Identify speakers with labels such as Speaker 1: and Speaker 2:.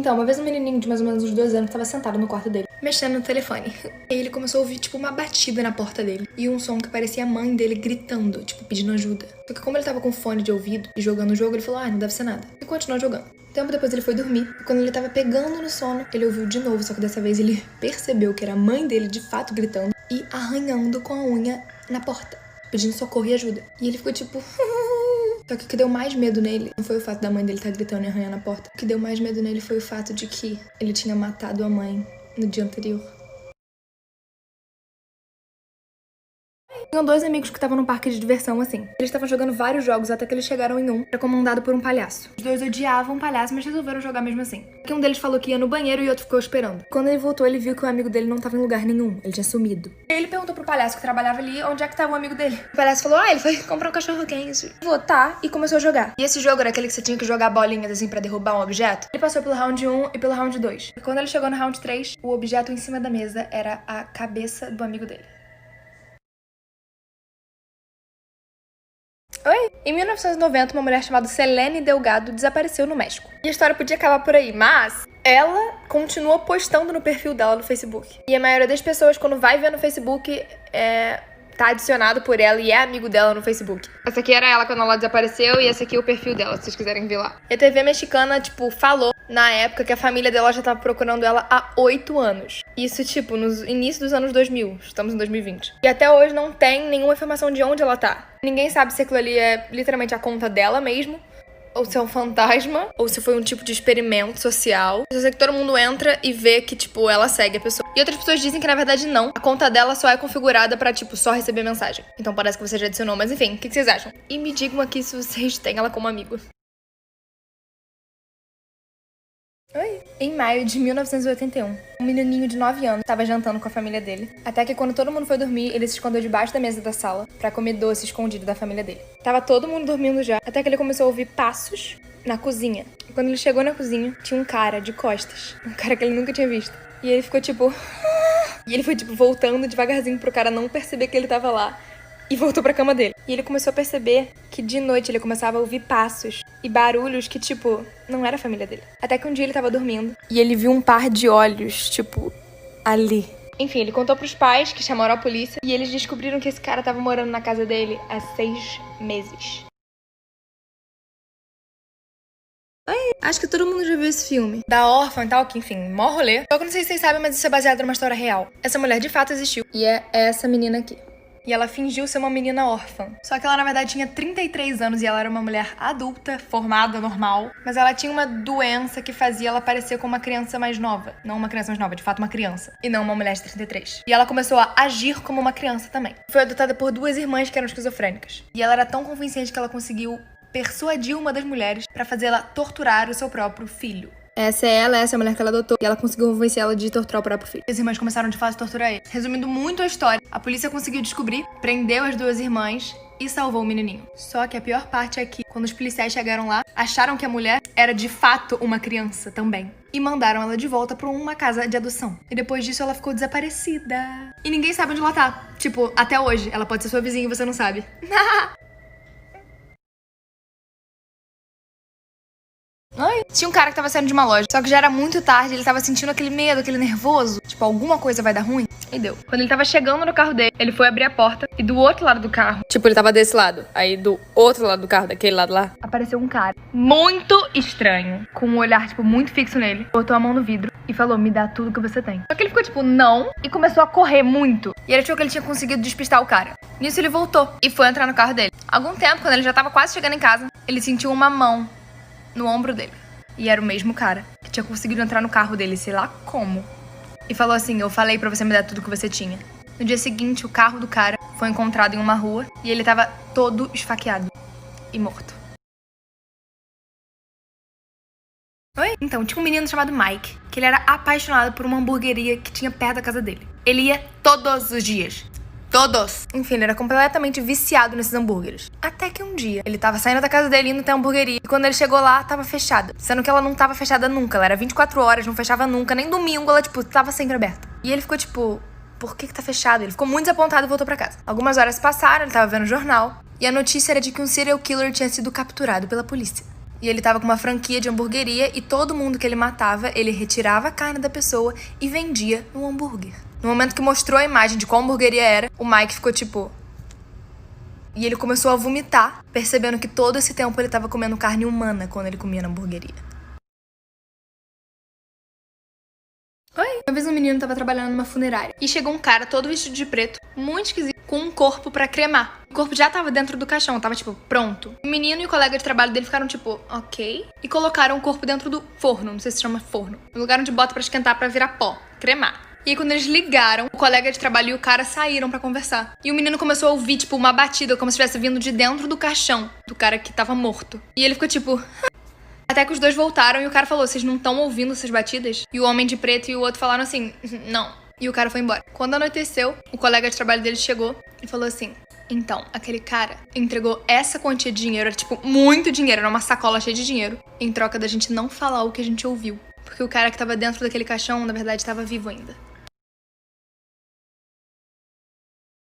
Speaker 1: Então, uma vez um menininho de mais ou menos uns 2 anos tava sentado no quarto dele, mexendo no telefone. E ele começou a ouvir, tipo, uma batida na porta dele. E um som que parecia a mãe dele gritando, tipo, pedindo ajuda. Só que como ele tava com fone de ouvido e jogando o jogo, ele falou, não deve ser nada. E continuou jogando. Tempo depois ele foi dormir. E quando ele tava pegando no sono, ele ouviu de novo. Só que dessa vez ele percebeu que era a mãe dele de fato gritando e arranhando com a unha na porta, pedindo socorro e ajuda. E ele ficou tipo... Só que o que deu mais medo nele não foi o fato da mãe dele estar gritando e arranhando a porta. O que deu mais medo nele foi o fato de que ele tinha matado a mãe no dia anterior. Tinham 2 amigos que estavam num parque de diversão, assim. Eles estavam jogando vários jogos até que eles chegaram em um, que era comandado por um palhaço. Os 2 odiavam o palhaço, mas resolveram jogar mesmo assim. Um deles falou que ia no banheiro e o outro ficou esperando. Quando ele voltou, ele viu que o amigo dele não tava em lugar nenhum. Ele tinha sumido. E aí ele perguntou pro palhaço que trabalhava ali onde é que tava o amigo dele. O palhaço falou, ele foi comprar um cachorro quente. Falou, tá, e começou a jogar. E esse jogo era aquele que você tinha que jogar bolinhas assim pra derrubar um objeto. Ele passou pelo round 1 e pelo round 2. E quando ele chegou no round 3, o objeto em cima da mesa era a cabeça do amigo dele. Oi? Em 1990, uma mulher chamada Selene Delgado desapareceu no México. E a história podia acabar por aí, mas ela continuou postando no perfil dela no Facebook. E a maioria das pessoas, quando vai ver no Facebook, tá adicionado por ela e é amigo dela no Facebook. Essa aqui era ela quando ela desapareceu e esse aqui é o perfil dela, se vocês quiserem ver lá. E a TV mexicana, falou na época que a família dela já tava procurando ela há 8 anos. Isso, no início dos anos 2000. Estamos em 2020. E até hoje não tem nenhuma informação de onde ela tá. Ninguém sabe se aquilo ali é literalmente a conta dela mesmo, ou se é um fantasma, ou se foi um tipo de experimento social. Eu sei que todo mundo entra e vê que, ela segue a pessoa. E outras pessoas dizem que, na verdade, não. A conta dela só é configurada pra, só receber mensagem. Então parece que você já adicionou. Mas enfim, o que vocês acham? E me digam aqui se vocês têm ela como amigo. Oi? Em maio de 1981, um menininho de 9 anos estava jantando com a família dele, até que quando todo mundo foi dormir, ele se escondeu debaixo da mesa da sala pra comer doce escondido da família dele. Tava todo mundo dormindo já, até que ele começou a ouvir passos na cozinha. E quando ele chegou na cozinha, tinha um cara de costas, um cara que ele nunca tinha visto. E ele ficou E ele foi voltando devagarzinho pro cara não perceber que ele tava lá. E voltou pra cama dele. E ele começou a perceber que de noite ele começava a ouvir passos e barulhos que, não era a família dele. Até que um dia ele tava dormindo e ele viu um par de olhos, ali. Enfim, ele contou pros pais, que chamaram a polícia, e eles descobriram que esse cara tava morando na casa dele há 6 meses. Oi, acho que todo mundo já viu esse filme. Da órfã e tal, que enfim, mó rolê. Só que não sei se vocês sabem, mas isso é baseado numa história real. Essa mulher de fato existiu. E é essa menina aqui. E ela fingiu ser uma menina órfã. Só que ela, na verdade, tinha 33 anos e ela era uma mulher adulta, formada, normal. Mas ela tinha uma doença que fazia ela parecer como uma criança mais nova. Não uma criança mais nova, de fato uma criança. E não uma mulher de 33. E ela começou a agir como uma criança também. Foi adotada por 2 irmãs que eram esquizofrênicas. E ela era tão convincente que ela conseguiu persuadir uma das mulheres pra fazer ela torturar o seu próprio filho. Essa é a mulher que ela adotou. E ela conseguiu convencer ela de torturar o próprio filho. As irmãs começaram de fato a torturar ele. Resumindo muito a história, a polícia conseguiu descobrir, prendeu as 2 irmãs e salvou o menininho. Só que a pior parte é que, quando os policiais chegaram lá, acharam que a mulher era de fato uma criança também. E mandaram ela de volta pra uma casa de adoção. E depois disso ela ficou desaparecida. E ninguém sabe onde ela tá. Até hoje. Ela pode ser sua vizinha e você não sabe. Oi? Tinha um cara que tava saindo de uma loja, só que já era muito tarde, ele tava sentindo aquele medo, aquele nervoso, alguma coisa vai dar ruim. E deu. Quando ele tava chegando no carro dele, ele foi abrir a porta e do outro lado do carro, ele tava desse lado, aí do outro lado do carro, daquele lado lá, apareceu um cara muito estranho, com um olhar, muito fixo nele, botou a mão no vidro e falou, me dá tudo que você tem. Só que ele ficou não, e começou a correr muito. E ele achou que ele tinha conseguido despistar o cara. Nisso ele voltou e foi entrar no carro dele. Algum tempo, quando ele já tava quase chegando em casa, ele sentiu uma mão no ombro dele. E era o mesmo cara que tinha conseguido entrar no carro dele, sei lá como. E falou assim, eu falei pra você me dar tudo que você tinha. No dia seguinte, o carro do cara foi encontrado em uma rua e ele tava todo esfaqueado e morto. Oi? Então, tinha um menino chamado Mike, que ele era apaixonado por uma hamburgueria que tinha perto da casa dele. Ele ia todos os dias. Todos! Enfim, ele era completamente viciado nesses hambúrgueres. Até que um dia, ele tava saindo da casa dele, indo até a hamburgueria. E quando ele chegou lá, tava fechada. Sendo que ela não tava fechada nunca. Ela era 24 horas, não fechava nunca. Nem domingo, ela, tava sempre aberta. E ele ficou, por que tá fechado? Ele ficou muito desapontado e voltou pra casa. Algumas horas passaram, ele tava vendo o jornal. E a notícia era de que um serial killer tinha sido capturado pela polícia. E ele tava com uma franquia de hamburgueria e todo mundo que ele matava, ele retirava a carne da pessoa e vendia no hambúrguer. No momento que mostrou a imagem de qual hamburgueria era, o Mike ficou tipo... E ele começou a vomitar, percebendo que todo esse tempo ele tava comendo carne humana quando ele comia na hamburgueria. Oi! Uma vez um menino tava trabalhando numa funerária e chegou um cara todo vestido de preto, muito esquisito, com um corpo pra cremar. O corpo já tava dentro do caixão, tava tipo, pronto. O menino e o colega de trabalho dele ficaram tipo, ok. E colocaram o corpo dentro do forno, não sei se chama forno. No lugar onde bota pra esquentar pra virar pó, cremar. E aí, quando eles ligaram, o colega de trabalho e o cara saíram pra conversar. E o menino começou a ouvir, tipo, uma batida, como se estivesse vindo de dentro do caixão do cara que tava morto. E ele ficou tipo... Até que os dois voltaram e o cara falou, vocês não estão ouvindo essas batidas? E o homem de preto e o outro falaram assim, não. E o cara foi embora. Quando anoiteceu, o colega de trabalho dele chegou e falou assim, então, aquele cara entregou essa quantia de dinheiro, era tipo muito dinheiro, era uma sacola cheia de dinheiro, em troca da gente não falar o que a gente ouviu. Porque o cara que tava dentro daquele caixão, na verdade, tava vivo ainda.